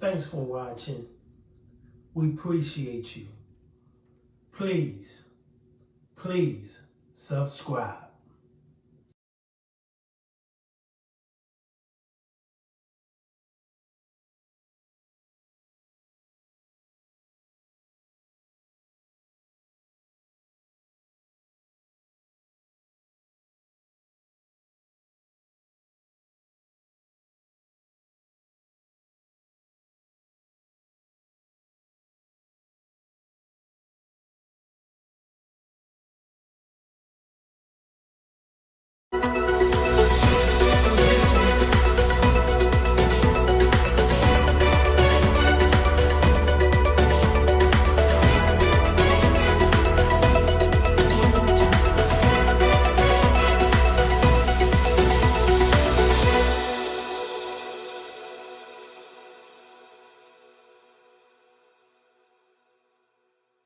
Thanks for watching. We appreciate you. Please subscribe.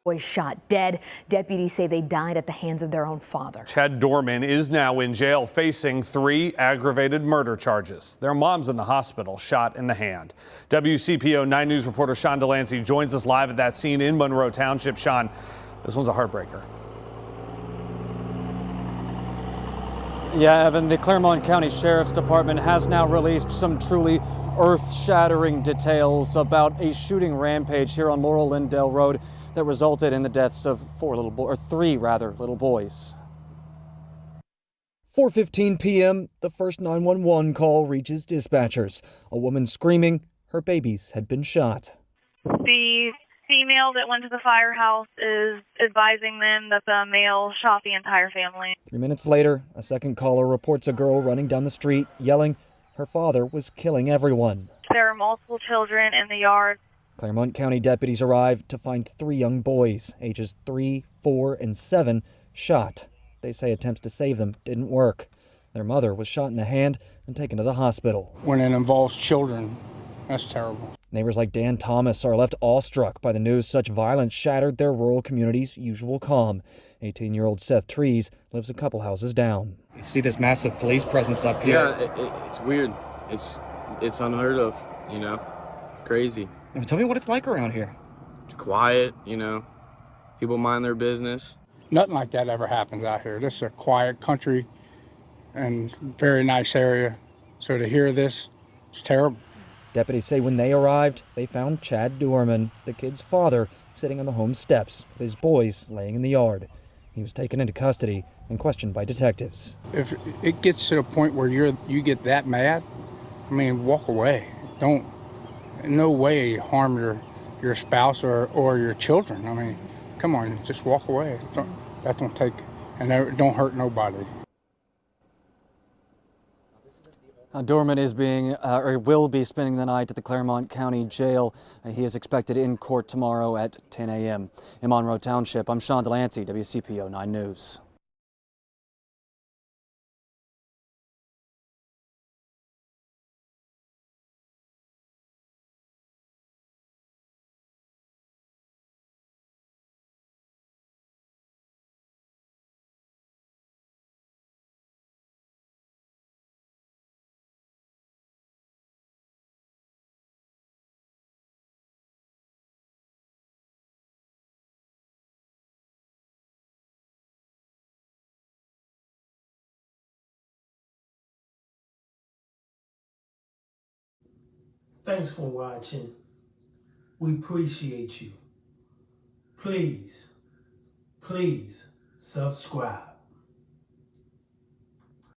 Boys shot dead. Deputies say they died at the hands of their own father. Chad Dorman is now in jail facing 3 aggravated murder charges. Their mom's in the hospital, shot in the hand. WCPO 9 News reporter Sean Delancey joins us live at that scene in Monroe Township. Sean, this one's a heartbreaker. Yeah, Evan, the Claremont County Sheriff's Department has now released some truly earth-shattering details about a shooting rampage here on Laurel Lindell Road that resulted in the deaths of 3 little boys. 4:15 p.m., the first 911 call reaches dispatchers. A woman screaming her babies had been shot. The female that went to the firehouse is advising them that the male shot the entire family. 3 minutes later, a second caller reports a girl running down the street yelling her father was killing everyone. There are multiple children in the yard. Claremont County deputies arrived to find 3 young boys, ages 3, 4, and 7, shot. They say attempts to save them didn't work. Their mother was shot in the hand and taken to the hospital. When it involves children, that's terrible. Neighbors like Dan Thomas are left awestruck by the news such violence shattered their rural community's usual calm. 18-year-old Seth Trees lives a couple houses down. You see this massive police presence up here. Yeah, it's weird. It's unheard of, you know, crazy. Tell me what it's like around here. It's quiet, you know, people mind their business. Nothing like that ever happens out here. This is a quiet country and very nice area. So to hear this, it's terrible. Deputies say when they arrived, they found Chad Dorman, the kid's father, sitting on the home steps with his boys laying in the yard. He was taken into custody and questioned by detectives. If it gets to the point where you get that mad, I mean, walk away. Don't, in no way harm your spouse or your children. I mean, come on, just walk away. That don't take, and don't hurt nobody. Dorman is will be spending the night at the Claremont County Jail. He is expected in court tomorrow at 10 a.m. In Monroe Township, I'm Sean Delancey, WCPO 9 News. Thanks for watching. We appreciate you. Please subscribe.